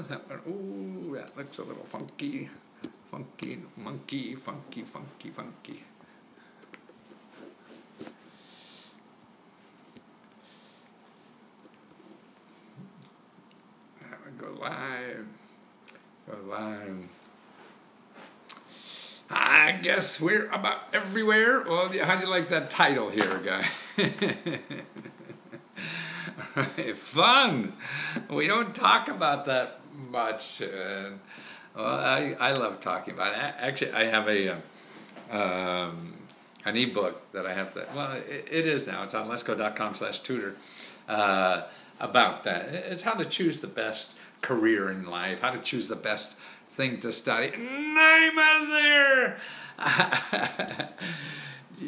That one, ooh, that looks a little funky. Funky, monkey, funky, funky, funky. That would go live. Go live. I guess we're about everywhere. Well, how'd you like that title here, guy? Right, fun. We don't talk about that much. Well, I love talking about it. Actually, I have an ebook that I have to. Well, it is now. It's on lesko.com/tutor about that. It's how to choose the best career in life. How to choose the best thing to study. Naima's there.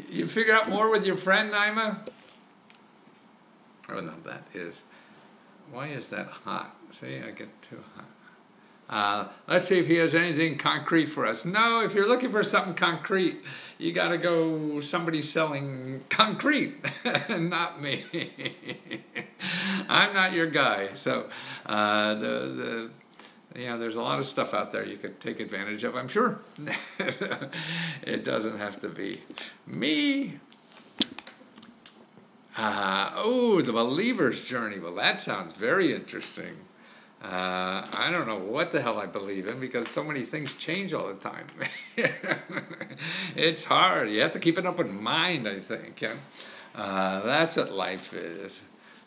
You figure out more with your friend Naima? Oh no, that is. Why is that hot? See, I get too hot. Let's see if he has anything concrete for us. No, if you're looking for something concrete, you got to go somebody selling concrete, not me. I'm not your guy. So there's a lot of stuff out there you could take advantage of, I'm sure. It doesn't have to be me. Oh, the believer's journey. Well, that sounds very interesting. I don't know what the hell I believe in because so many things change all the time. It's hard. You have to keep an open mind, I think. Yeah? That's what life is.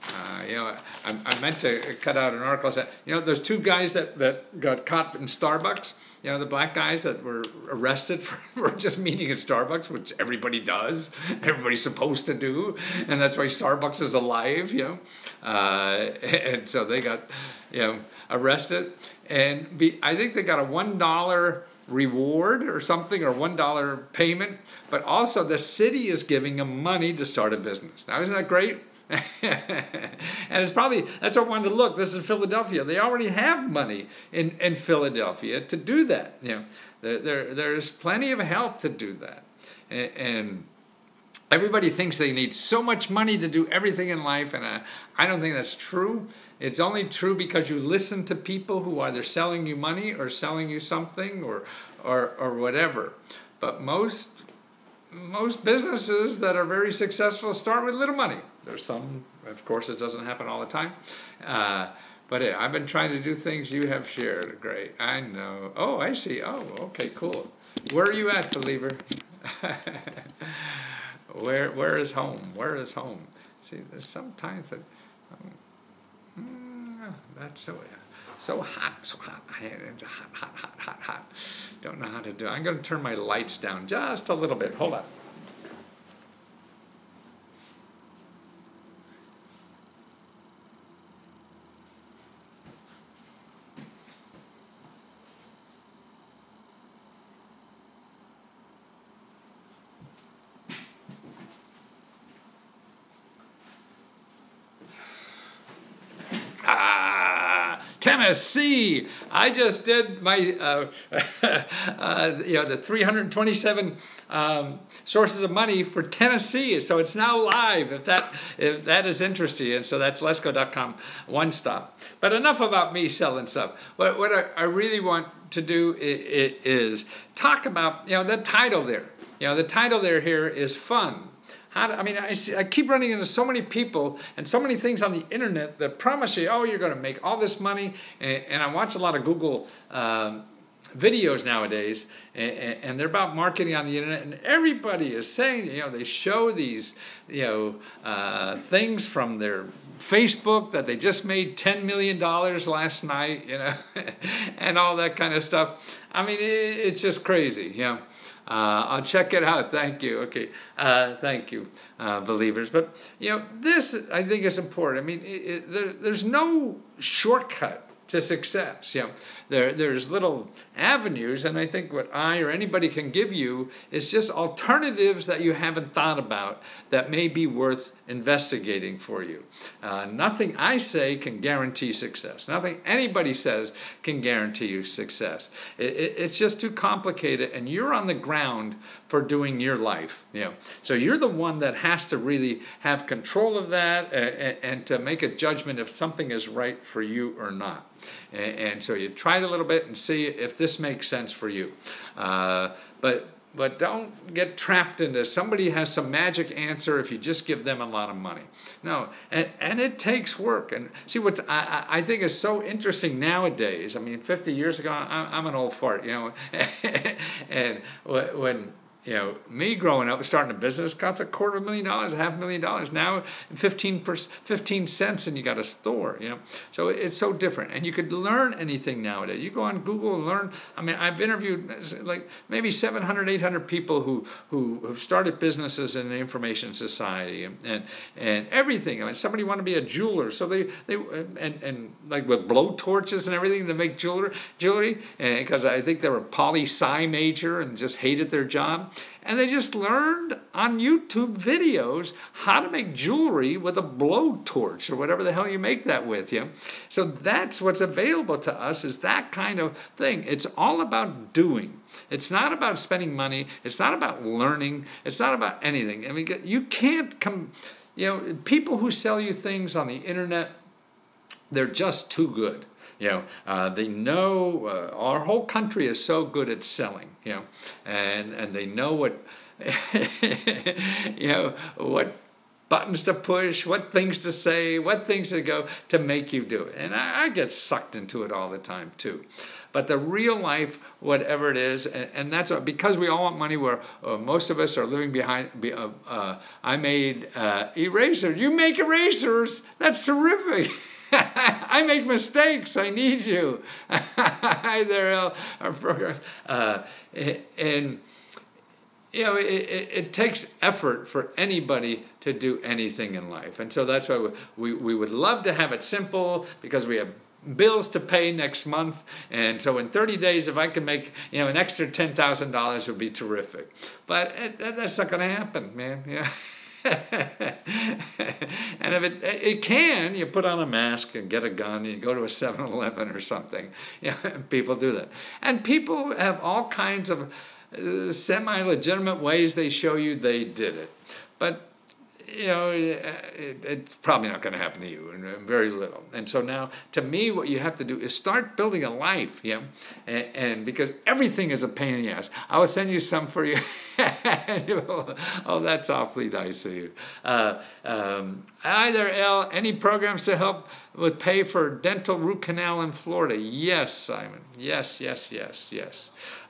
I meant to cut out an article that said, there's two guys that got caught in Starbucks. The black guys that were arrested for just meeting at Starbucks, which everybody does, everybody's supposed to do, and that's why Starbucks is alive, and so they got, arrested, and I think they got a $1 reward or something, or $1 payment, but also the city is giving them money to start a business. Now, isn't that great? And it's probably, that's what I wanted to look. This is Philadelphia. They already have money in Philadelphia to do that. There's plenty of help to do that. And everybody thinks they need so much money to do everything in life, and I don't think that's true. It's only true because you listen to people who are either selling you money or selling you something or whatever. But most businesses that are very successful start with little money. There's some, of course, it doesn't happen all the time. But yeah, I've been trying to do things you have shared. Great, I know. Oh, I see. Oh, okay, cool. Where are you at, believer? Where is home? Where is home? See, there's sometimes that that's so hot, hot. Don't know how to do it. I'm going to turn my lights down just a little bit. Hold on. Tennessee. I just did my, the 327 sources of money for Tennessee. So it's now live. If that is interesting, and so that's Lesko.com, one stop. But enough about me selling stuff. What I really want to do is talk about the title there. The title there here is fun. I keep running into so many people and so many things on the internet that promise you, oh, you're going to make all this money. And I watch a lot of Google videos nowadays, and they're about marketing on the internet. And everybody is saying, they show these, things from their Facebook that they just made $10 million last night, and all that kind of stuff. It's just crazy, I'll check it out. Thank you. Okay. Thank you, believers. But, this, I think, is important. There's no shortcut to success. there's little avenues, and I think what I or anybody can give you is just alternatives that you haven't thought about that may be worth investigating for you. Nothing I say can guarantee success. Nothing anybody says can guarantee you success. It's just too complicated, and you're on the ground for doing your life. So you're the one that has to really have control of that and to make a judgment if something is right for you or not. And so you try it a little bit and see if this makes sense for you. But don't get trapped into somebody has some magic answer if you just give them a lot of money. No, and it takes work. And see, what I think is so interesting nowadays, I mean, 50 years ago, I'm an old fart, and when me growing up, starting a business costs $250,000, $500,000. Now, 15 cents, and you got a store. So it's so different. And you could learn anything nowadays. You go on Google and learn. I mean, I've interviewed like maybe 700, 800 people who have started businesses in the information society and everything. I mean, somebody wanted to be a jeweler, so they like with blow torches and everything to make jewelry, because I think they were a poli-sci major and just hated their job. And they just learned on YouTube videos how to make jewelry with a blowtorch or whatever the hell you make that with. So that's what's available to us, is that kind of thing. It's all about doing. It's not about spending money. It's not about learning. It's not about anything. I mean, you can't come, people who sell you things on the internet, they're just too good. They know our whole country is so good at selling, and they know what, what buttons to push, what things to say, what things to go to make you do it. And I get sucked into it all the time too. But the real life, whatever it is, and that's because we all want money. Where most of us are living behind. I made erasers. You make erasers. That's terrific. I make mistakes. I need you. Hi there, our programs. And it takes effort for anybody to do anything in life, and so that's why we would love to have it simple, because we have bills to pay next month, and so in 30 days, if I can make an extra $10,000, would be terrific. But that's not going to happen, man. And if it can, you put on a mask and get a gun and you go to a 7-Eleven or something. People do that. And people have all kinds of semi-legitimate ways they show you they did it. But it's probably not going to happen to you, and very little. And so now, to me, what you have to do is start building a life, and because everything is a pain in the ass. I will send you some for you. Oh, that's awfully nice of you. Either L, any programs to help with pay for dental root canal in Florida? Yes, Simon. Yes.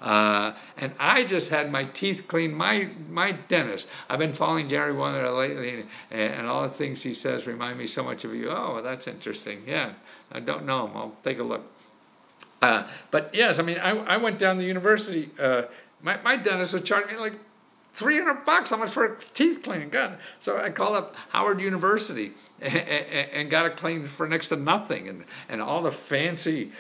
And I just had my teeth cleaned. My dentist. I've been following Gary Warner lately, and all the things he says remind me so much of you. Oh, well, that's interesting. Yeah, I don't know him. I'll take a look. But yes, I mean, I went down to university. My dentist was charging me like $300. How much for a teeth cleaning? God. So I called up Howard University and got it cleaned for next to nothing, and all the fancy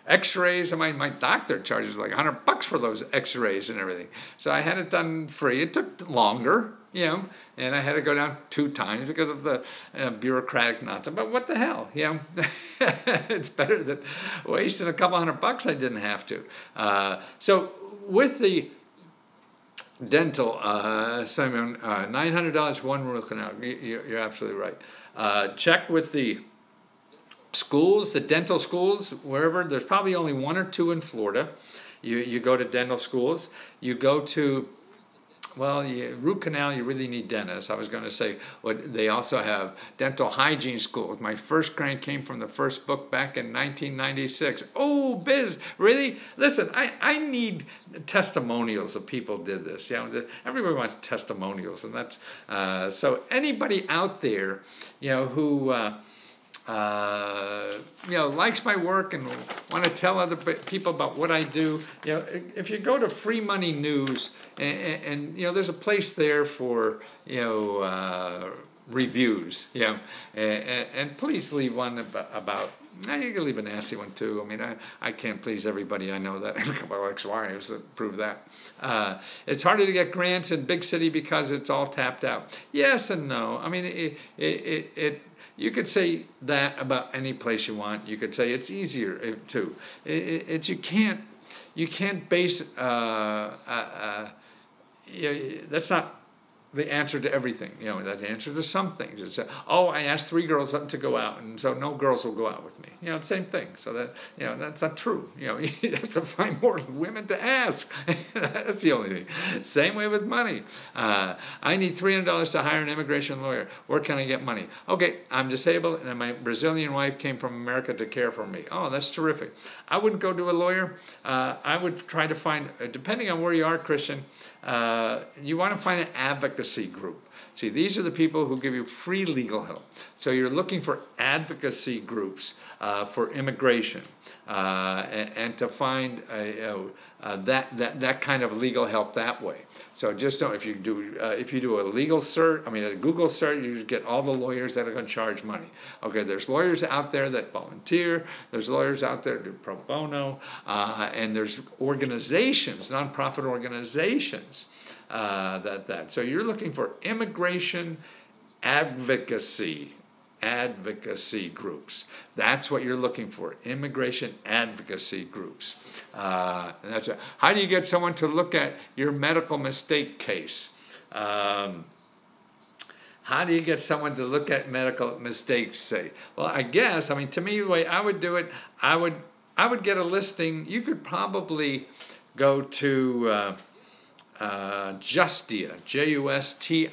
X-rays. My doctor charges like $100 for those X-rays and everything. So I had it done free. It took longer, and I had to go down 2 times because of the bureaucratic nonsense. But what the hell, it's better than wasting a couple $100. I didn't have to. So with the dental, Simon, $900 one root canal. You're absolutely right. Check with the schools, the dental schools, wherever. There's probably only 1 or 2 in Florida. You go to dental schools. You go to, root canal, you really need dentists. I was going to say, they also have dental hygiene schools. My first grant came from the first book back in 1996. Oh, biz, really? Listen, I need testimonials of people did this. Everybody wants testimonials, and that's so anybody out there, who likes my work and want to tell other people about what I do, if you go to Free Money News, and there's a place there for, reviews, and please leave one about You can leave a nasty one too. I mean, I can't please everybody. I know that. I have a couple of ex-wives that prove that. It's harder to get grants in big city because it's all tapped out. Yes and no. I mean, you could say that about any place you want. You could say it's easier too. You can't base. That's not the answer to everything. That's the answer to some things. It's I asked 3 girls to go out, and so no girls will go out with me. Same thing. So that that's not true. You have to find more women to ask. That's the only thing. Same way with money. I need $300 to hire an immigration lawyer. Where can I get money? Okay, I'm disabled, and my Brazilian wife came from America to care for me. Oh, that's terrific. I wouldn't go to a lawyer. I would try to find, depending on where you are, Christian, you want to find an advocacy group. See, these are the people who give you free legal help. So you're looking for advocacy groups for immigration and to find that kind of legal help that way. So just don't, if you do a legal search, a Google search, you just get all the lawyers that are going to charge money. Okay, there's lawyers out there that volunteer. There's lawyers out there that do pro bono, and there's organizations, nonprofit organizations. So you're looking for immigration advocacy groups. That's what you're looking for, immigration advocacy groups. How do you get someone to look at your medical mistake case? How do you get someone to look at medical mistakes, say? Well, I guess, to me, the way I would do it, I would get a listing. You could probably go to Justia, Justia,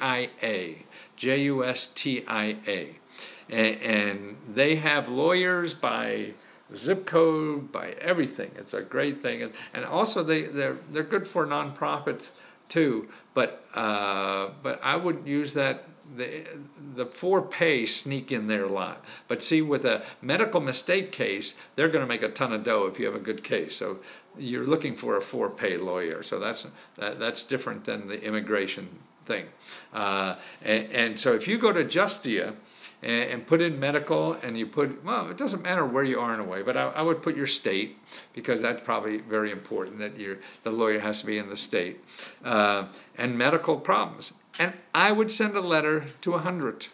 and they have lawyers by zip code, by everything. It's a great thing, and also they're good for nonprofits too. But I would use that. The 4-pay sneak in there a lot. But see, with a medical mistake case, they're going to make a ton of dough if you have a good case. So you're looking for a 4-pay lawyer. So that's different than the immigration thing. And so if you go to Justia and put in medical, and you put, well, it doesn't matter where you are in a way, but I would put your state, because that's probably very important that the lawyer has to be in the state, and medical problems. And I would send a letter to 100.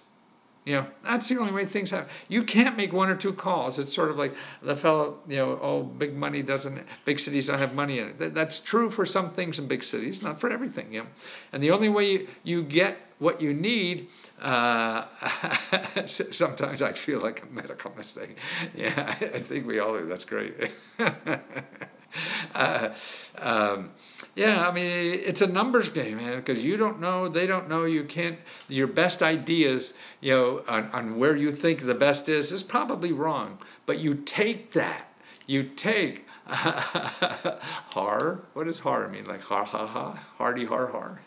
That's the only way things happen. You can't make 1 or 2 calls. It's sort of like the fellow, big cities don't have money in it. That's true for some things in big cities, not for everything. And the only way you get what you need, sometimes I feel like a medical mistake. Yeah, I think we all do. That's great. It's a numbers game, man, because you don't know, they don't know, you can't, your best ideas, on where you think the best is probably wrong, but you take that, har, what does har mean? Like ha ha ha, hardy har har.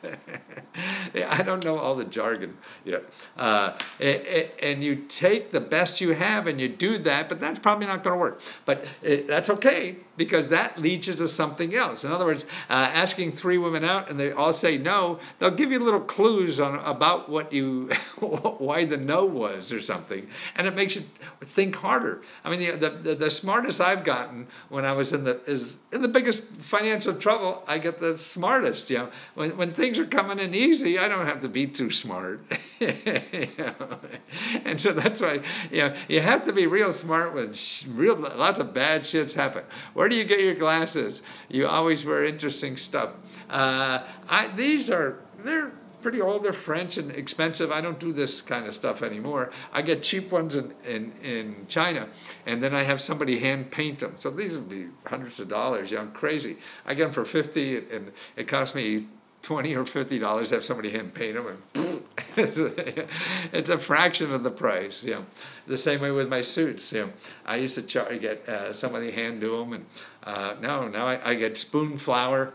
Yeah, I don't know all the jargon yet. And you take the best you have and you do that, but that's probably not going to work. But that's okay, because that leads you to something else. In other words, asking 3 women out and they all say no, they'll give you little clues about what why the no was or something, and it makes you think harder. The smartest I've gotten when I was in the biggest financial trouble, I get the smartest. When things are coming in easy, I don't have to be too smart. And so that's why you have to be real smart when lots of bad shits happen. Where do you get your glasses? You always wear interesting stuff. They're pretty old. They're French and expensive. I don't do this kind of stuff anymore. I get cheap ones in China, and then I have somebody hand paint them. So these would be hundreds of dollars. I'm crazy. I get them for $50, and it costs me $20 or $50 to have somebody hand paint them, and it's a fraction of the price. The same way with my suits. I used to get somebody hand do them, and now I get spoon flour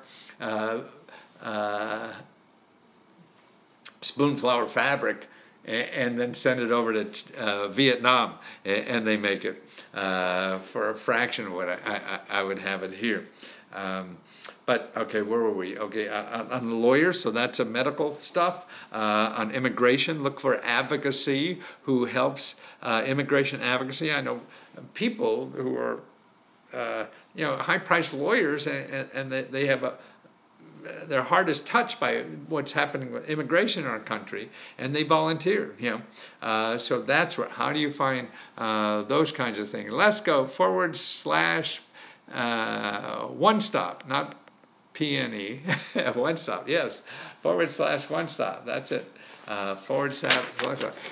fabric, and then send it over to Vietnam, and they make it for a fraction of what I would have it here. But, okay, where were we? Okay, on the lawyers, so that's a medical stuff. On immigration, look for advocacy, who helps immigration advocacy. I know people who are high-priced lawyers, and they have their heart is touched by what's happening with immigration in our country, and they volunteer. So that's what. How do you find those kinds of things? Lesko / one stop, not PNE, one stop. Yes, / one stop. That's it. / one stop.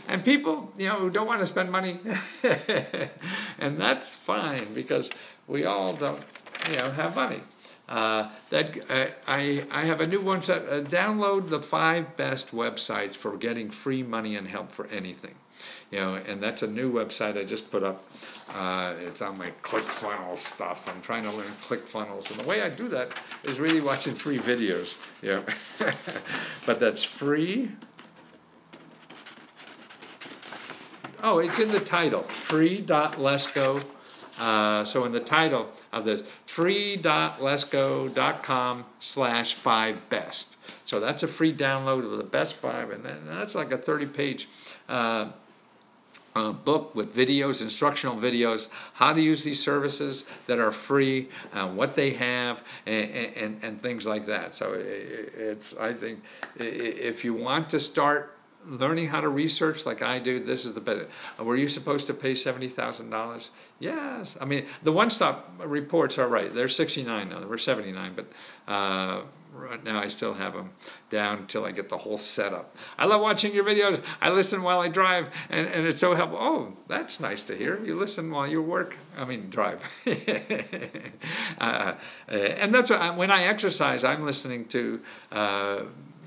And people, who don't want to spend money, and that's fine, because we all don't, have money. I have a new one set. Download the 5 best websites for getting free money and help for anything. And that's a new website I just put up. It's on my ClickFunnels stuff. I'm trying to learn ClickFunnels, and the way I do that is really watching free videos. But that's free. Oh, it's in the title, free.lesko. So in the title of this, free.lesko.com/5best. So that's a free download of the best 5, and that's like a 30-page book with videos, instructional videos, how to use these services that are free, what they have, and things like that. So I think if you want to start learning how to research like I do, this is the better. Were you supposed to pay $70,000? Yes. I mean, the one-stop reports are right. They're 69 now. They were 79, but right now I still have them down until I get the whole setup. I love watching your videos. I listen while I drive, and it's so helpful. Oh, that's nice to hear. You listen while you work. Drive. And that's what when I exercise, I'm listening to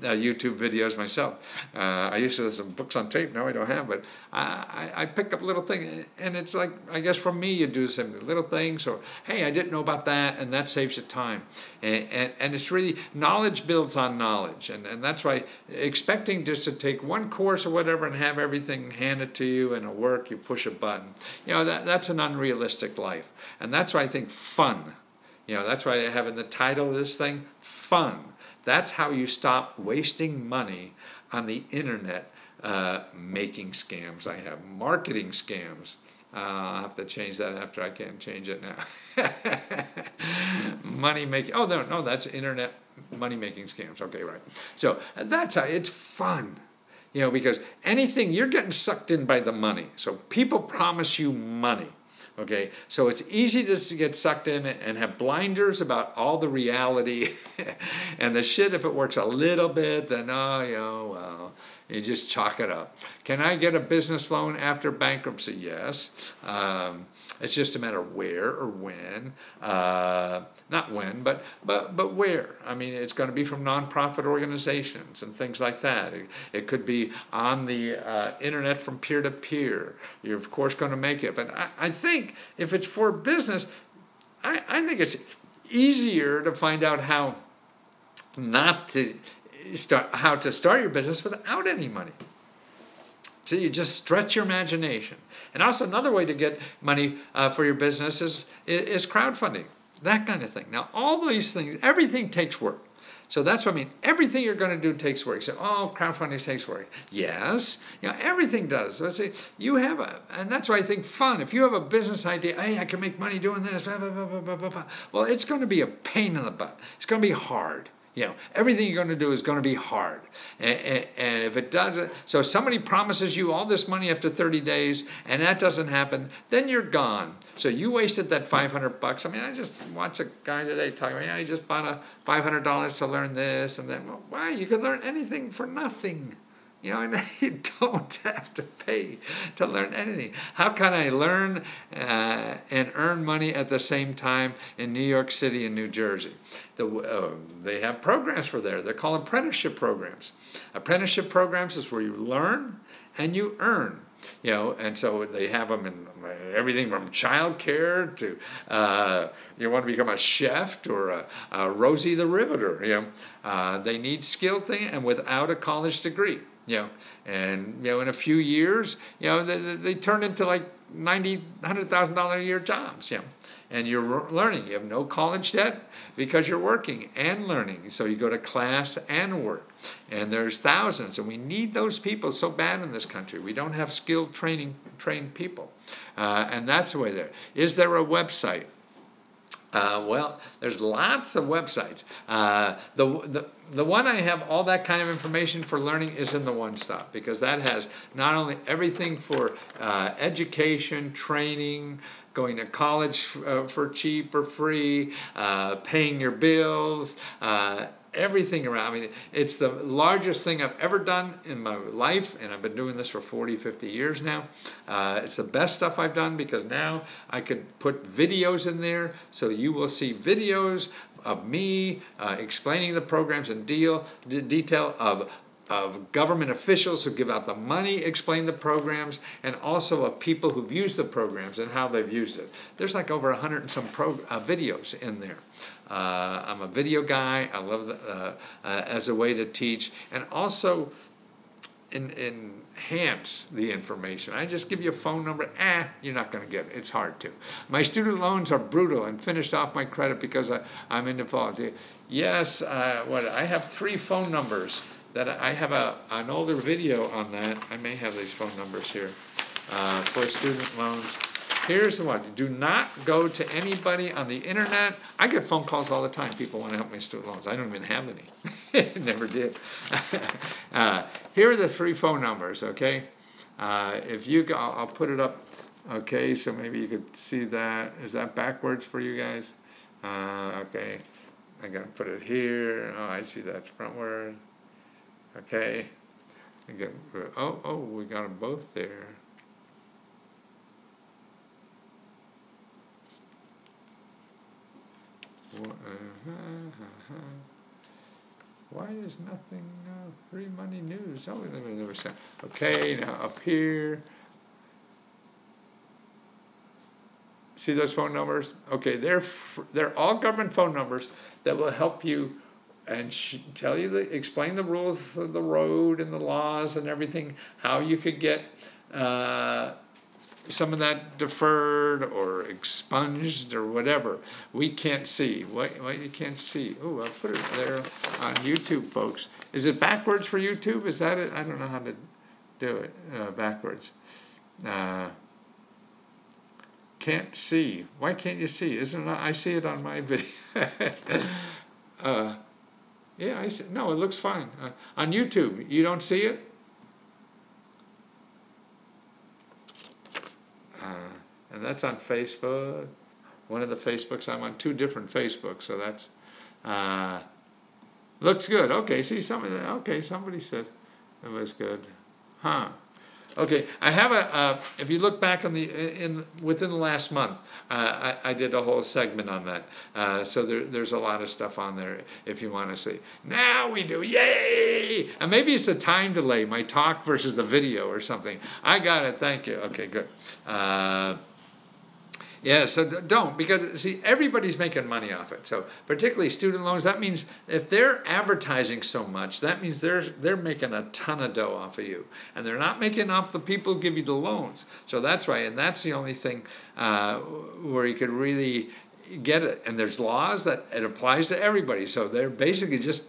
YouTube videos myself. I used to listen to books on tape. Now I don't have, but I pick up little things, and it's like, I guess for me, you do the same little things, or hey, I didn't know about that, and that saves you time. And it's really, knowledge builds on knowledge, and that's why expecting just to take one course or whatever and have everything handed to you in a work, you push a button, that's an unrealistic life. And that's why I think fun, that's why I have in the title of this thing, fun. That's how you stop wasting money on the internet making scams. I have marketing scams. I'll have to change that after. I can't change it now. Money making. Oh, no, that's internet money making scams. Okay, right. So that's how it's fun. Because anything, you're getting sucked in by the money. So people promise you money. Okay, so it's easy to get sucked in and have blinders about all the reality and the shit. If it works a little bit, then well, you just chalk it up. Can I get a business loan after bankruptcy? Yes. It's just a matter of where or when. Not when, but where. I mean, it's going to be from nonprofit organizations and things like that. It could be on the internet from peer to peer. You're of course going to make it, but I think if it's for business, I think it's easier to find out how to start your business without any money. So you just stretch your imagination. And also another way to get money for your business is crowdfunding, that kind of thing. Now, all these things, everything takes work. So that's what I mean. Everything you're going to do takes work. So, crowdfunding takes work. Yes, everything does. Let's say you have and that's why I think fun. If you have a business idea, hey, I can make money doing this, blah, blah, blah, blah, blah, blah. Well, it's going to be a pain in the butt. It's going to be hard. Everything you're going to do is going to be hard. And if it doesn't, so somebody promises you all this money after 30 days, and that doesn't happen, then you're gone. So you wasted that $500. I mean, I just watched a guy today talking about, he just bought $500 to learn this, and then, well, why? You can learn anything for nothing. And you don't have to pay to learn anything. How can I learn and earn money at the same time in New York City and New Jersey? They have programs for there. They're called apprenticeship programs. Apprenticeship programs is where you learn and you earn. And so they have them in everything from childcare to you want to become a chef or a Rosie the Riveter. They need skilled things and without a college degree. And in a few years, they turn into like $100,000 a year jobs, and you're learning. You have no college debt because you're working and learning. So you go to class and work. And there's thousands, and we need those people so bad in this country. We don't have skilled trained people. And that's the way there. Is there a website? Well, there's lots of websites. The one I have all that kind of information for learning is in the One Stop, because that has not only everything for education, training, going to college for cheap or free, paying your bills, everything around. I mean, it's the largest thing I've ever done in my life, and I've been doing this for 40, 50 years now. It's the best stuff I've done, because now I could put videos in there, so you will see videos of me explaining the programs in detail, of government officials who give out the money, explain the programs, and also of people who've used the programs and how they've used it. There's like over 100 and some videos in there. I'm a video guy. I love as a way to teach, and also enhance the information. I just give you a phone number. You're not going to get it. It's hard to. My student loans are brutal and finished off my credit because I'm in default. Yes, I have 3 phone numbers. That I have an older video on that. I may have these phone numbers here for student loans. Here's the one. Do not go to anybody on the internet. I get phone calls all the time. People want to help me with student loans. I don't even have any. Never did. Here are the 3 phone numbers, okay? If you go, I'll put it up, okay, so maybe you could see that. Is that backwards for you guys? Okay. I'm going to put it here. Oh, I see that's frontward. Okay. Again, we got them both there. Why is nothing free money news? Oh, let me never say. Okay, now up here. See those phone numbers? Okay, they're all government phone numbers that will help you and tell you, explain the rules of the road and the laws and everything, how you could get some of that deferred or expunged or whatever. We can't see. What you can't see? Oh, I'll put it there on YouTube, folks. Is it backwards for YouTube? Is that it? I don't know how to do it backwards. Can't see. Why can't you see? Isn't it? I see it on my video. Yeah, I see. No, it looks fine. On YouTube, you don't see it? And that's on Facebook. One of the Facebooks. I'm on 2 different Facebooks, so that's looks good. Okay, see somebody said it was good. Huh. Okay, I have if you look back on within the last month, I did a whole segment on that. So there's a lot of stuff on there if you want to see. Now we do, yay! And maybe it's the time delay, my talk versus the video or something. I got it, thank you. Okay, good. Yeah, so don't, because see, everybody's making money off it. So particularly student loans, that means if they're advertising so much, that means they're making a ton of dough off of you. And they're not making off the people who give you the loans. So that's right, and that's the only thing where you could really get it. And there's laws that it applies to everybody. So they're basically just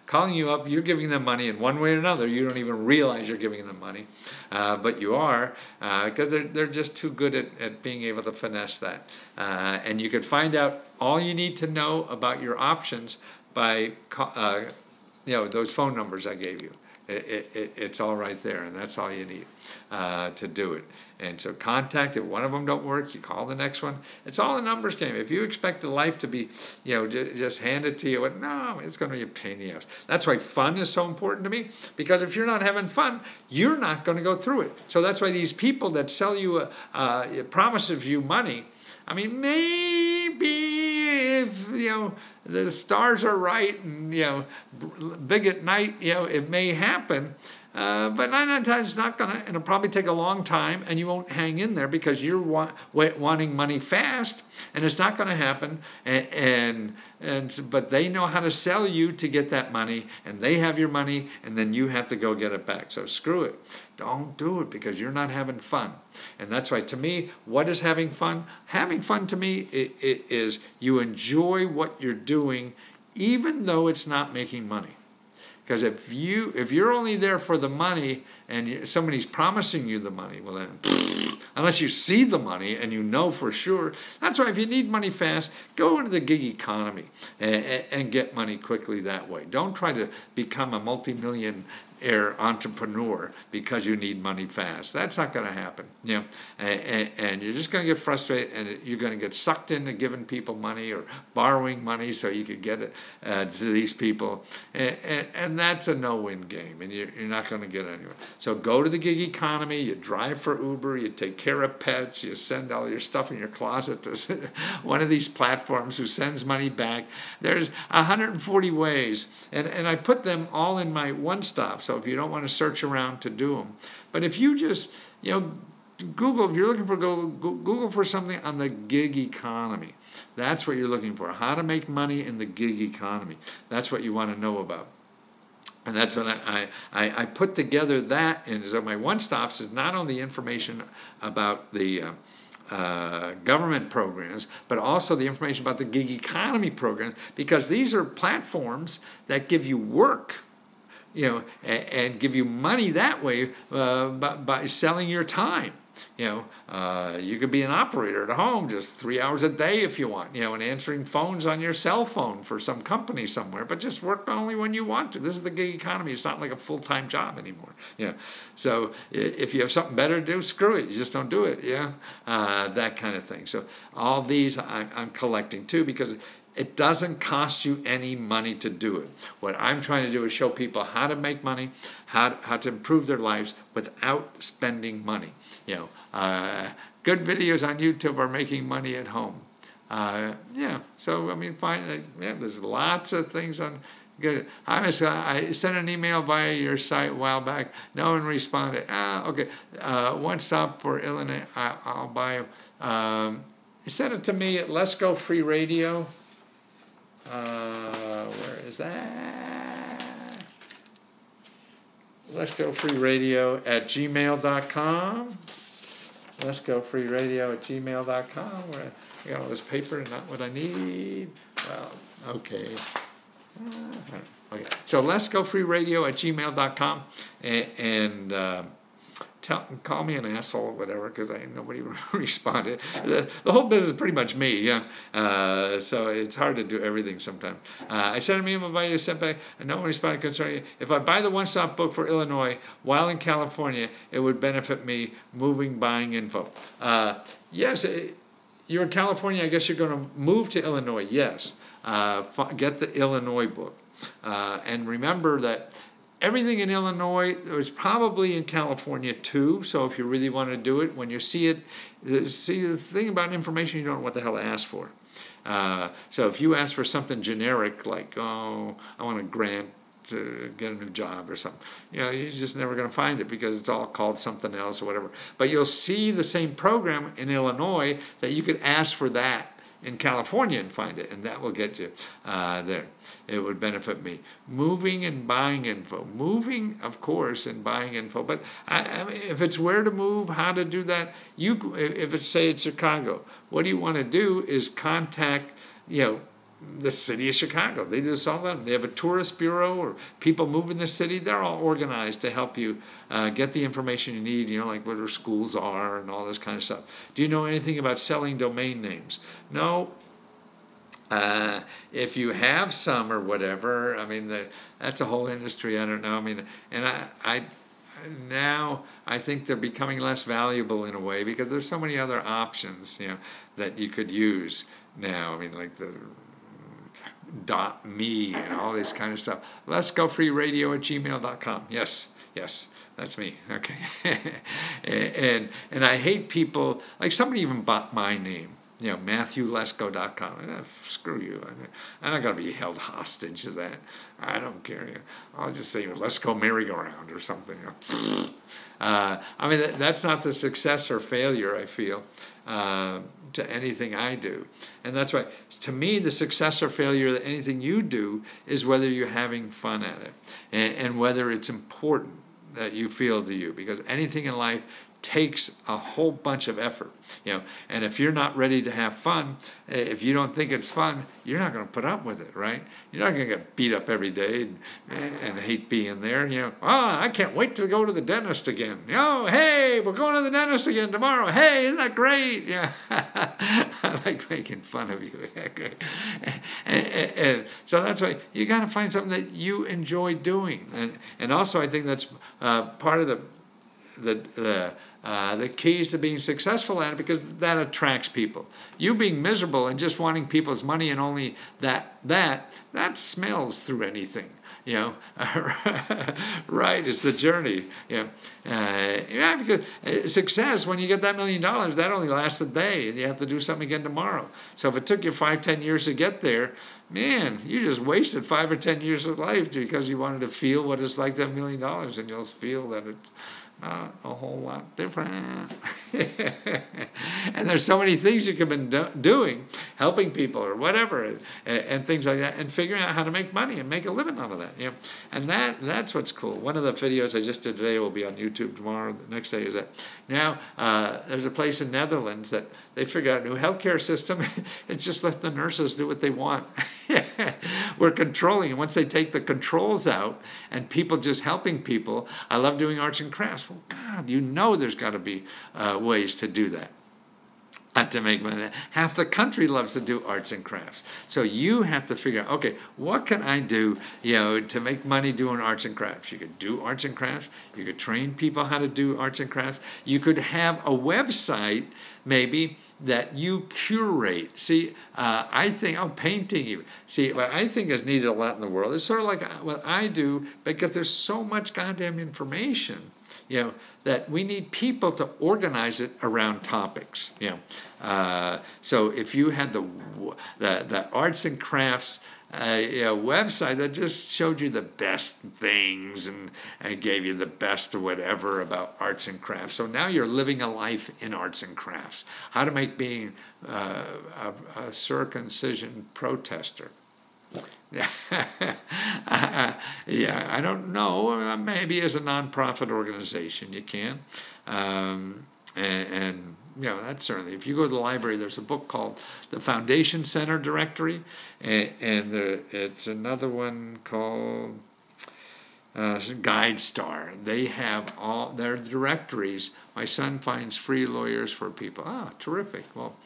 calling you up, you're giving them money in one way or another. You don't even realize you're giving them money, but you are, because they're just too good at being able to finesse that. And you can find out all you need to know about your options by those phone numbers I gave you. It's all right there, and that's all you need to do it. And so contact, if one of them don't work, you call the next one. It's all a numbers game. If you expect the life to be, just handed to you, no, it's going to be a pain in the ass. That's why fun is so important to me, because if you're not having fun, you're not going to go through it. So that's why these people that sell you, promises you money, I mean, maybe if, the stars are right and, big at night, it may happen. But 9 times it's not gonna, and it'll probably take a long time, and you won't hang in there because you're wanting money fast, and it's not gonna happen. But they know how to sell you to get that money, and they have your money, and then you have to go get it back. So screw it. Don't do it because you're not having fun. And that's why, to me, what is having fun? Having fun to me is you enjoy what you're doing, even though it's not making money. Because if you're only there for the money and somebody's promising you the money, well then, unless you see the money and you know for sure. That's why if you need money fast, go into the gig economy and get money quickly that way. Don't try to become a multi-millionaire entrepreneur because you need money fast. That's not going to happen. And you're just going to get frustrated, and you're going to get sucked into giving people money or borrowing money so you could get it to these people, and that's a no-win game, and you're not going to get anywhere. So go to the gig economy. You drive for Uber. You take care of pets. You send all your stuff in your closet to one of these platforms who sends money back. There's 140 ways, and I put them all in my one-stop. So if you don't want to search around to do them, but if you just Google, if you're looking for Google for something on the gig economy. That's what you're looking for. How to make money in the gig economy. That's what you want to know about. And that's when I put together that. And so my one-stops is not only information about the government programs, but also the information about the gig economy programs, because these are platforms that give you work, and give you money that way by selling your time. You could be an operator at home just 3 hours a day if you want, and answering phones on your cell phone for some company somewhere, but just work only when you want to. This is the gig economy. It's not like a full-time job anymore. So if you have something better to do, screw it. You just don't do it. That kind of thing. So all these I'm collecting too, because it doesn't cost you any money to do it. What I'm trying to do is show people how to make money, how to improve their lives without spending money. Good videos on YouTube are making money at home. So I mean, fine. There's lots of things on. Good. I sent an email via your site a while back. No one responded. Okay. One stop for Illinois. I'll buy. Send it to me at Lesko Free Radio. Where is that? LescoFreeRadio@gmail.com. LescoFreeRadio@gmail.com. Where I got all this paper and not what I need. Well, okay. Okay. So LescoFreeRadio@gmail.com, and call me an asshole or whatever, because nobody responded. The whole business is pretty much me, so it's hard to do everything sometimes. I sent an email by you, sent back, and no one responded concerning if I buy the one-stop book for Illinois while in California, it would benefit me buying info. Yes, you're in California, I guess you're going to move to Illinois, yes. Get the Illinois book. And remember that everything in Illinois is probably in California too, so if you really want to do it, when you see it, see the thing about information, you don't know what the hell to ask for. So if you ask for something generic, like, I want a grant to get a new job or something, you're just never going to find it because it's all called something else or whatever. But you'll see the same program in Illinois that you could ask for that in California and find it, and that will get you there. It would benefit me. Moving and buying info. Moving, of course, and buying info. But I mean, if it's where to move, how to do that, if it's, say it's Chicago, what you want to do is contact, the city of Chicago. They just all that. They have a tourist bureau or people move in the city. They're all organized to help you get the information you need, like where schools are and all this kind of stuff. Do you know anything about selling domain names? No. If you have some or whatever, I mean, that's a whole industry. I don't know. I mean, and now I think they're becoming less valuable in a way because there's so many other options, that you could use now. I mean, like the .me and all this kind of stuff. LescoFreeRadio@gmail.com. Yes, that's me. Okay. and I hate people, like somebody even bought my name. MatthewLesko.com. Screw you. I'm not going to be held hostage to that. I don't care. I'll just say Lesko merry-go-round or something. That's not the success or failure, I feel, to anything I do. And that's why, to me, the success or failure of anything you do is whether you're having fun at it and whether it's important that you feel to you. Because anything in life takes a whole bunch of effort, and if you're not ready to have fun, if you don't think it's fun, you're not going to put up with it, right? You're not going to get beat up every day and hate being there. I can't wait to go to the dentist again. Hey, we're going to the dentist again tomorrow. Hey, isn't that great? Yeah, I like making fun of you. And so that's why you got to find something that you enjoy doing, and also I think that's part of the keys to being successful at it, because that attracts people. You being miserable and just wanting people's money and only that smells through anything, right? It's the journey, because success, when you get that $1 million, that only lasts a day, and you have to do something again tomorrow. So if it took you 5-10 years to get there, man, you just wasted 5 or 10 years of life because you wanted to feel what it's like to have $1 million, and you'll feel that it's not a whole lot different. And there's so many things you could have been doing, helping people or whatever, and things like that, and figuring out how to make money and make a living out of that. And that's what's cool. One of the videos I just did today will be on YouTube tomorrow. The next day is that now there's a place in Netherlands that they figured out a new healthcare system. It's just let the nurses do what they want. We're controlling, and once they take the controls out and people just helping people, I love doing arts and crafts. Well, God, there's got to be ways to do that. To make money. Half the country loves to do arts and crafts. So you have to figure out, okay, what can I do, to make money doing arts and crafts? You could do arts and crafts. You could train people how to do arts and crafts. You could have a website, maybe, that you curate. See, I think, painting even. See, what I think is needed a lot in the world is sort of like what I do, because there's so much goddamn information, that we need people to organize it around topics. So if you had the arts and crafts website that just showed you the best things and gave you the best of whatever about arts and crafts. So now you're living a life in arts and crafts. How to make being a circumcision protester. I don't know. Maybe as a nonprofit organization you can, and that's certainly. If you go to the library, there's a book called the Foundation Center Directory, and it's another one called Guide Star. They have all their directories. My son finds free lawyers for people. Terrific. Well,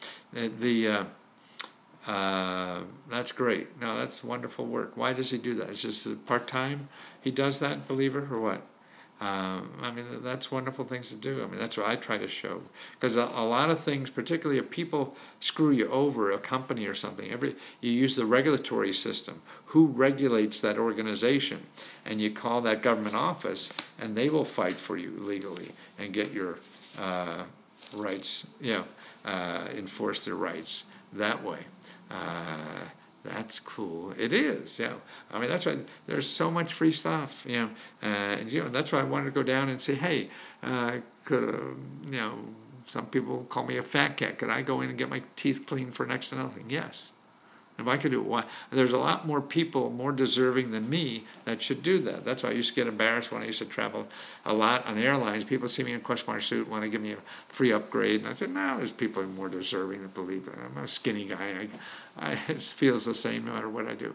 that's great. No, that's wonderful work. Why does he do that? It's just part-time he does that, believer, or what? That's wonderful things to do. That's what I try to show. Because a lot of things, particularly if people screw you over, a company or something, you use the regulatory system. Who regulates that organization? And you call that government office, and they will fight for you legally and get your rights, enforce their rights that way. That's cool. It is, that's why there's so much free stuff, and that's why I wanted to go down and say, hey, could some people call me a fat cat. Could I go in and get my teeth cleaned for next to nothing? Yes. If I could do it, why? There's a lot more people more deserving than me that should do that. That's why I used to get embarrassed when I used to travel a lot on the airlines. People see me in a question mark suit, want to give me a free upgrade. And I said, no, there's people more deserving that believe it. I'm a skinny guy. It feels the same no matter what I do.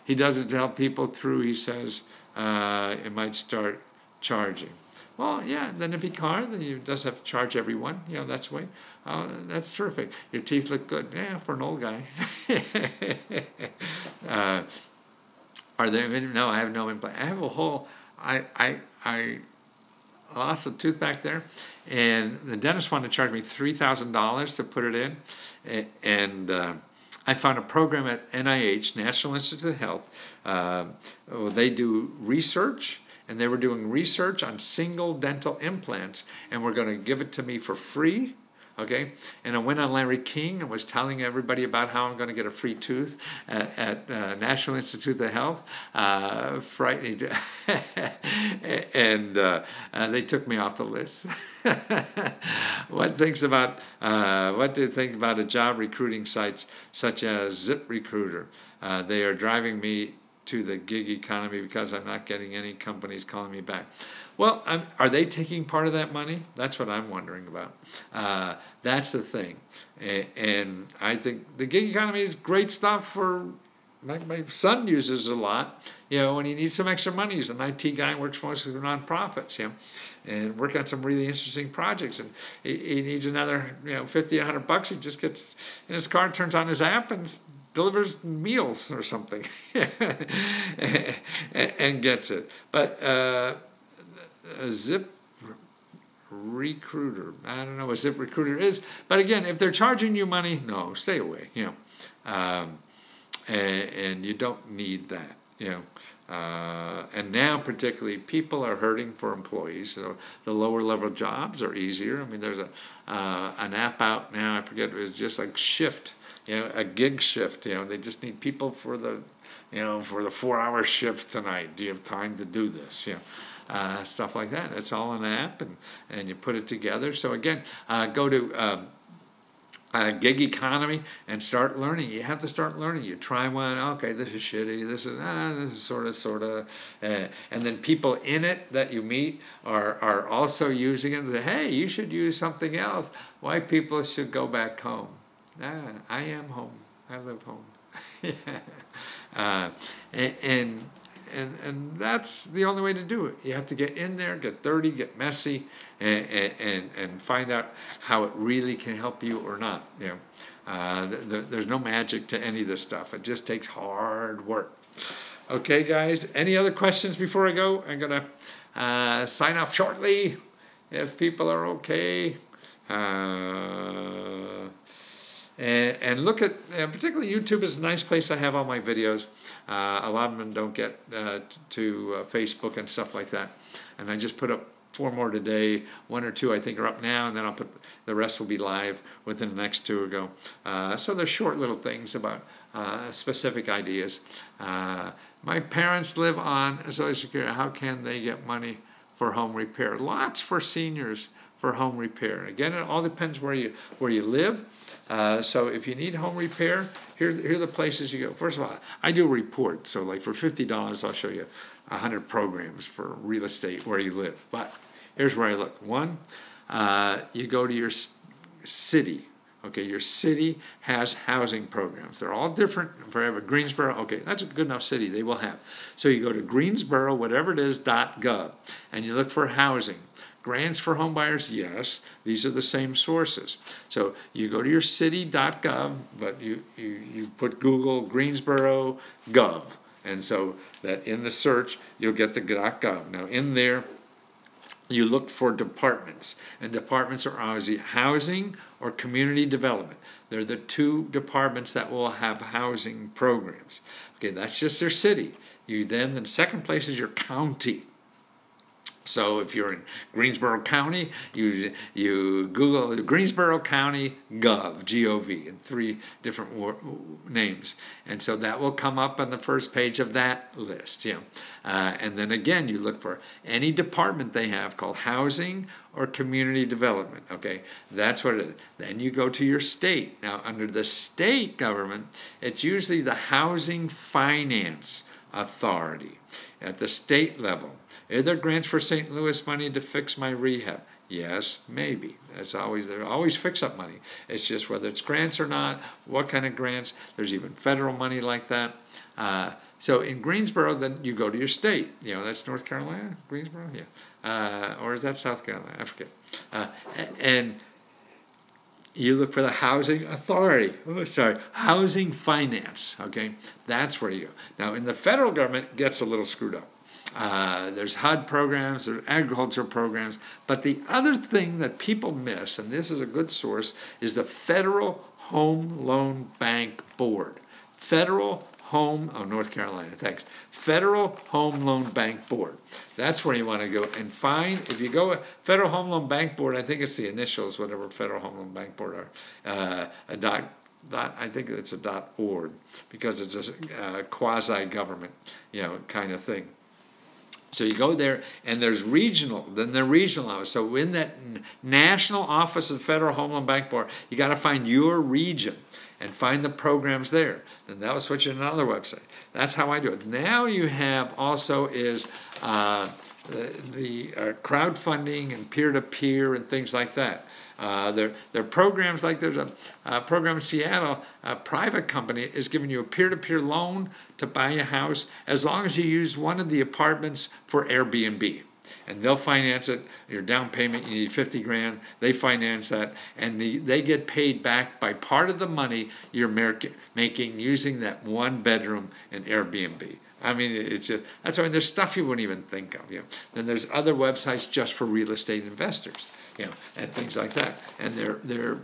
He does it to help people through, he says, it might start charging. Well, then if he can't, then he does have to charge everyone. That's the way. That's terrific. Your teeth look good. Yeah, for an old guy. Are there? No, I have no implant. I have a whole. I lost a tooth back there, and the dentist wanted to charge me $3,000 to put it in, and I found a program at NIH, National Institute of Health. They do research. And they were doing research on single dental implants, and were going to give it to me for free Okay, and I went on Larry King and was telling everybody about how I'm going to get a free tooth at National Institute of Health. Frightening, and they took me off the list. What do you think about a job recruiting sites such as ZipRecruiter? They are driving me to the gig economy because I'm not getting any companies calling me back. Well, are they taking part of that money? That's what I'm wondering about. That's the thing. And I think the gig economy is great stuff for, like my son uses a lot, when he needs some extra money. He's an IT guy and works mostly with nonprofits, and work on some really interesting projects. And he needs another, $50, $100. He just gets in his car, turns on his app, and delivers meals or something and gets it. But Zip Recruiter, I don't know what Zip Recruiter is, but again, if they're charging you money, no, stay away. And you don't need that. And now particularly people are hurting for employees, so the lower level jobs are easier. I mean, there's an app out now, I forget, it's just like Shift. A gig shift, they just need people for the 4-hour shift tonight. Do you have time to do this? Stuff like that. It's all an app, and you put it together. So again, go to gig economy and start learning. You have to start learning. You try one, okay, this is shitty. This is sort of, and then people in it that you meet are also using it. And say, hey, you should use something else. White people should go back home. I am home. I live home. And that's the only way to do it. You have to get in there, get dirty, get messy, and find out how it really can help you or not. There's no magic to any of this stuff. It just takes hard work. Okay, guys. Any other questions before I go? I'm gonna sign off shortly, if people are okay. And look at, particularly YouTube is a nice place I have all my videos. A lot of them don't get to Facebook and stuff like that. And I just put up 4 more today. 1 or 2 I think are up now, and then I'll put the rest will be live within the next 2 or go. So they're short little things about specific ideas. My parents live on Social Security. How can they get money for home repair? Lots for seniors for home repair. Again, it all depends where you live. So if you need home repair, here are the places you go. First of all, I do a report. So like for $50, I'll show you 100 programs for real estate where you live. But here's where I look. 1, you go to your city. Okay, your city has housing programs. They're all different. For Greensboro, okay, that's a good enough city. They will have. So you go to Greensboro, whatever it is, .gov, and you look for housing. Grants for home buyers, yes. These are the same sources. So you go to your city.gov, but you put Google Greensboro Gov. And so that in the search, you'll get the .gov. Now in there, you look for departments. And departments are obviously housing or community development. They're the 2 departments that will have housing programs. Okay, that's just their city. Then the second place is your county. So if you're in Greensboro County, you Google Greensboro County Gov, G-O-V, in 3 different names. And so that will come up on the first page of that list. And then again, you look for any department they have called housing or community development. Okay, that's what it is. Then you go to your state. Now, under the state government, it's usually the Housing Finance Authority at the state level. Are there grants for St. Louis money to fix my rehab? Yes, maybe. There's always fix-up money. It's just whether it's grants or not, what kind of grants. There's even federal money like that. So in Greensboro, then you go to your state. That's North Carolina, Greensboro? Yeah. Or is that South Carolina? I forget. And you look for the Housing Authority. Housing Finance. Okay, that's where you go. Now, in the federal government, it gets a little screwed up. There's HUD programs, there's agricultural programs, but the other thing that people miss, and this is a good source, is the Federal Home Loan Bank Board. Federal North Carolina, thanks. Federal Home Loan Bank Board. That's where you want to go and find, if you go Federal Home Loan Bank Board, I think it's the initials, whatever Federal Home Loan Bank Board are, I think it's a .org, because it's a quasi-government, kind of thing. So you go there, and there's regional, then the regional office. So in that national office of the Federal Home Loan Bank Board, you got to find your region and find the programs there. Then that will switch you to another website. That's how I do it. Now you have also is the crowdfunding and peer-to-peer and things like that. There are programs like there's a program in Seattle, a private company is giving you a peer-to-peer loan to buy a house as long as you use one of the apartments for Airbnb. And they'll finance it. Your down payment, you need 50 grand. They finance that, and they get paid back by part of the money you're making using that one bedroom in Airbnb. I mean, it's just, that's why there's stuff you wouldn't even think of. Then there's other websites just for real estate investors, and things like that. And they're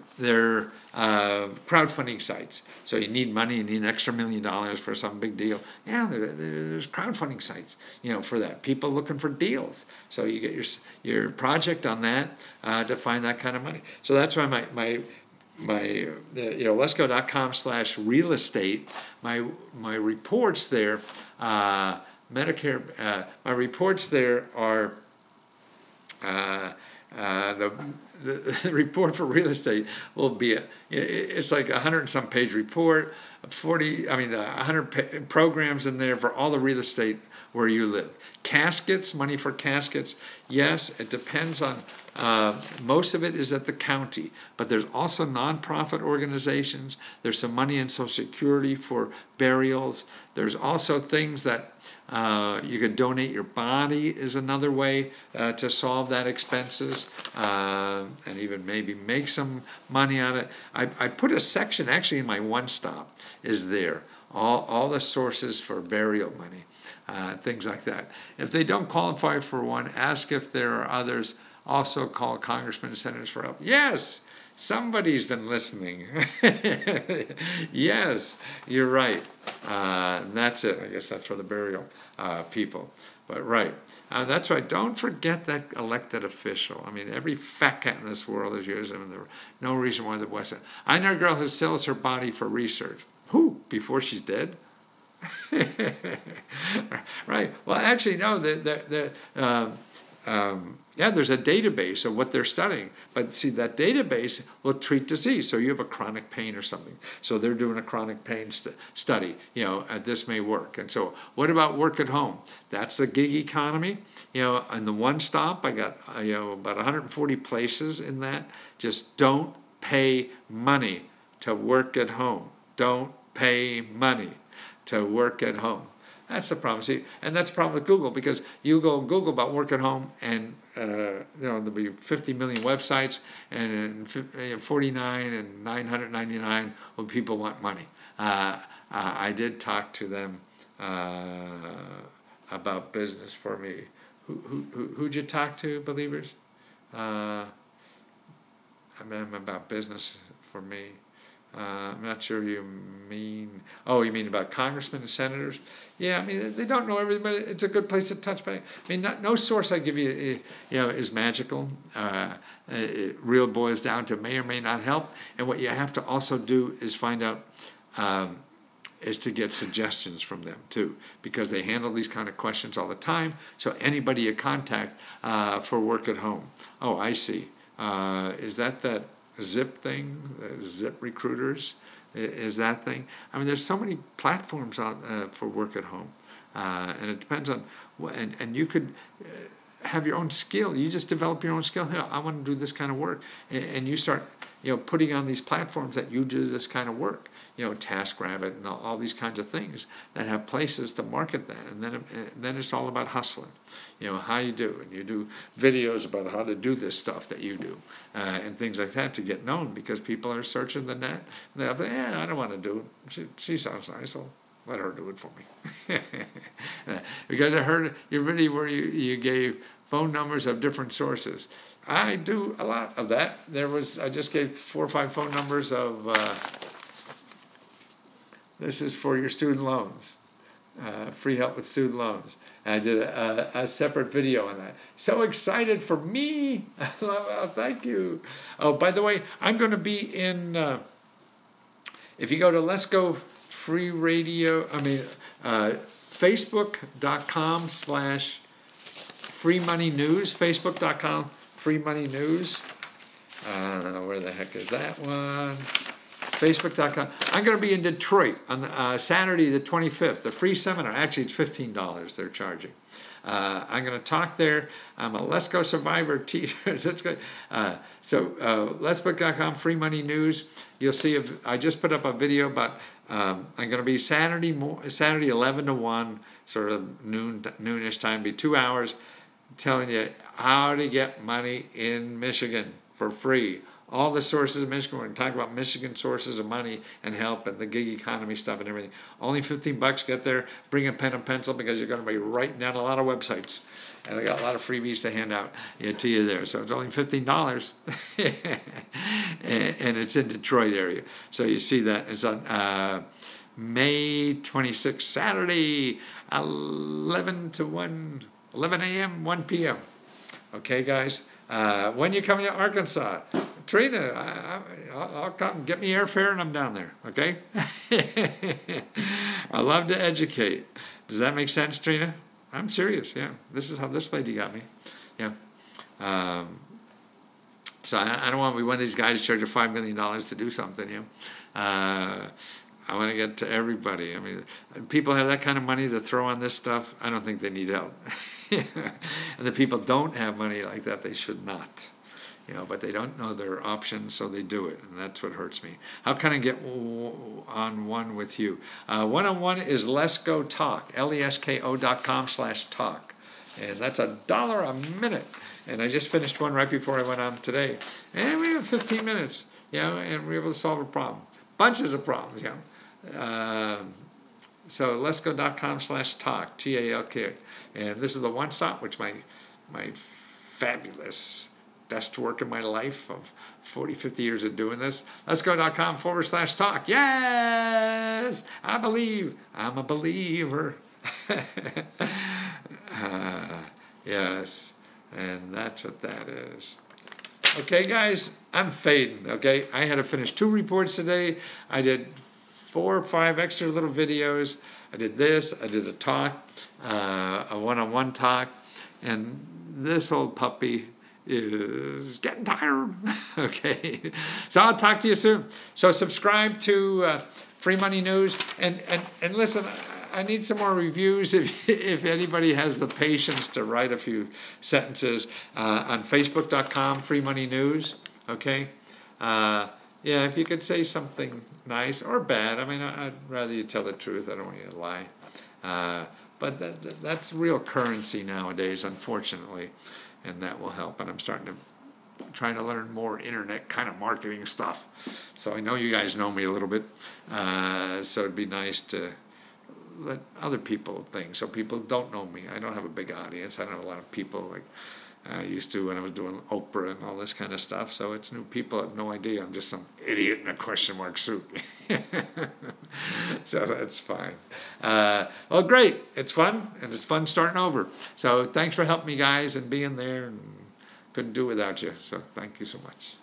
crowdfunding sites. So you need money, you need an extra $1 million for some big deal. Yeah, there's crowdfunding sites, for that. People looking for deals. So you get your project on that to find that kind of money. So that's why my Lesko.com/real estate, my reports there, Medicare, my reports there are the report for real estate will be it's like 100 and some page report, 100 programs in there for all the real estate where you live. Caskets, money for caskets, yes, it depends on, most of it is at the county, but there's also nonprofit organizations. There's some money in Social Security for burials. There's also things that you could donate your body is another way to solve that expenses, and even maybe make some money on it. I put a section actually in my One Stop is there. All the sources for burial money, things like that. If they don't qualify for one, ask if there are others. Also call congressmen and senators for help. Yes, somebody's been listening. Yes, you're right. That's it. I guess that's for the burial people. But right. That's right. Don't forget that elected official. I mean, every fat cat in this world is using them. There's no reason why the West. I know a girl who sells her body for research. Who? Before she's dead? Right. Well, actually, no. Yeah, there's a database of what they're studying. But see, that database will treat disease. So you have a chronic pain or something. So they're doing a chronic pain study. This may work. And so what about work at home? That's the gig economy. In the One Stop, I got about 140 places in that. Just don't pay money to work at home. Don't pay money to work at home. That's the problem. See, and that's the problem with Google, because you go Google about work at home, and there'll be 50 million websites, and 49 and 999 when people want money. I did talk to them about business for me. Who'd you talk to, believers? About business for me. I'm not sure you mean. Oh, you mean about congressmen and senators? Yeah, I mean, they don't know everything, but it's a good place to touch base. I mean, no source I give you, is magical. It real boils down to may or may not help. And what you have to also do is find out, is to get suggestions from them too, because they handle these kind of questions all the time. So anybody you contact for work at home. Oh, I see. Is that Zip thing, Zip Recruiters, is that thing? I mean, there's so many platforms out for work at home, and it depends on, and you could have your own skill. You just develop your own skill. Hey, I want to do this kind of work, and you start, putting on these platforms that you do this kind of work. TaskRabbit and all these kinds of things that have places to market that, and then it's all about hustling. How you do, and you do videos about how to do this stuff that you do, and things like that to get known, because people are searching the net. And they'll say, I don't want to do it. She sounds nice. I'll let her do it for me. Because I heard your video where you gave phone numbers of different sources. I do a lot of that. I just gave 4 or 5 phone numbers of This is for your student loans. Free help with student loans. And I did a separate video on that. So excited for me. Oh, thank you. Oh, by the way, I'm going to be in, if you go to Lesko Free Radio, Facebook.com/Free Money News, Facebook.com Free Money News. Where the heck is that one? Facebook.com. I'm going to be in Detroit on Saturday the 25th, the free seminar. Actually, it's $15 they're charging. I'm going to talk there. I'm a Lesko survivor t-shirt. That's great. Lesko.com, Free Money News. You'll see, I just put up a video about, I'm going to be Saturday 11 to 1, sort of noonish time, be 2 hours, telling you how to get money in Michigan for free. All the sources of Michigan. We're going to talk about Michigan sources of money and help and the gig economy stuff and everything. Only $15. Get there. Bring a pen and pencil because you're going to be writing down a lot of websites. And I got a lot of freebies to hand out to you there. So it's only $15. and it's in Detroit area. So you see that. It's on May 26th, Saturday, 11 a.m., 1 p.m. Okay, guys? When you come to Arkansas, Trina, I'll come. Get me airfare and I'm down there, okay? I love to educate. Does that make sense, Trina? I'm serious, yeah. This is how this lady got me. Yeah. So I don't want to be one of these guys who charge you $5 million to do something, you know. I want to get to everybody. I mean, people have that kind of money to throw on this stuff. I don't think they need help. And the people don't have money like that, they should not. You know, but they don't know their options, so they do it, and that's what hurts me. How can I get on one with you? One-on-one is Lesko Talk, lesko.com/talk, and that's $1 a minute. And I just finished one right before I went on today, and we have 15 minutes, you know, and we're able to solve a problem, bunches of problems, you know. So lesko.com/talk, T-A-L-K, and this is the one stop, which my fabulous best work in my life of 40, 50 years of doing this. Lesko.com/talk. Yes, I believe. I'm a believer. Yes, and that's what that is. Okay, guys, I'm fading, okay? I had to finish 2 reports today. I did 4 or 5 extra little videos. I did this. I did a talk, a one-on-one talk, and this old puppy is getting tired. Okay, so I'll talk to you soon. So subscribe to Free Money News, and listen, I need some more reviews if anybody has the patience to write a few sentences on Facebook.com, Free Money News. Okay, yeah, if you could say something nice or bad. I mean, I'd rather you tell the truth. I don't want you to lie. But that's real currency nowadays, unfortunately. And that will help. And I'm trying to learn more internet kind of marketing stuff. So I know you guys know me a little bit. So it'd be nice to let other people think. So people don't know me. I don't have a big audience. I don't have a lot of people like I used to when I was doing Oprah and all this kind of stuff. So it's new people have no idea. I'm just some idiot in a question mark suit. So that's fine. Well, great. It's fun, and it's fun starting over. So thanks for helping me, guys, and being there. And couldn't do it without you. So thank you so much.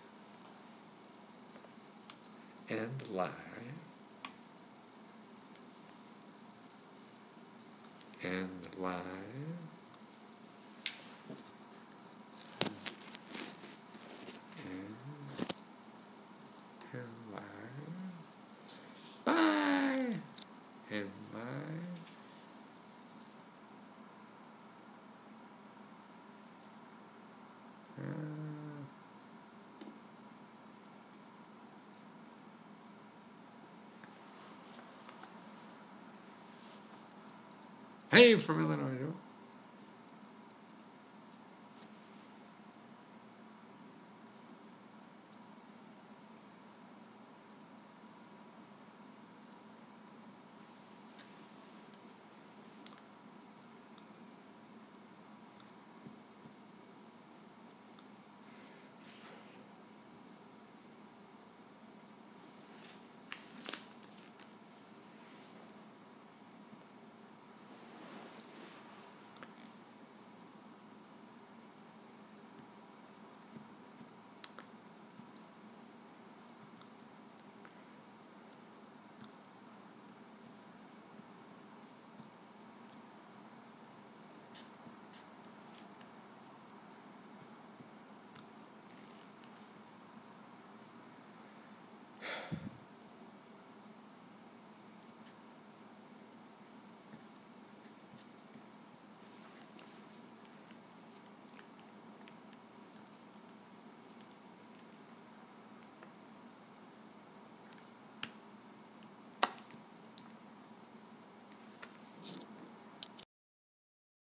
And live. And live. Bye. And bye. Hey, from Illinois.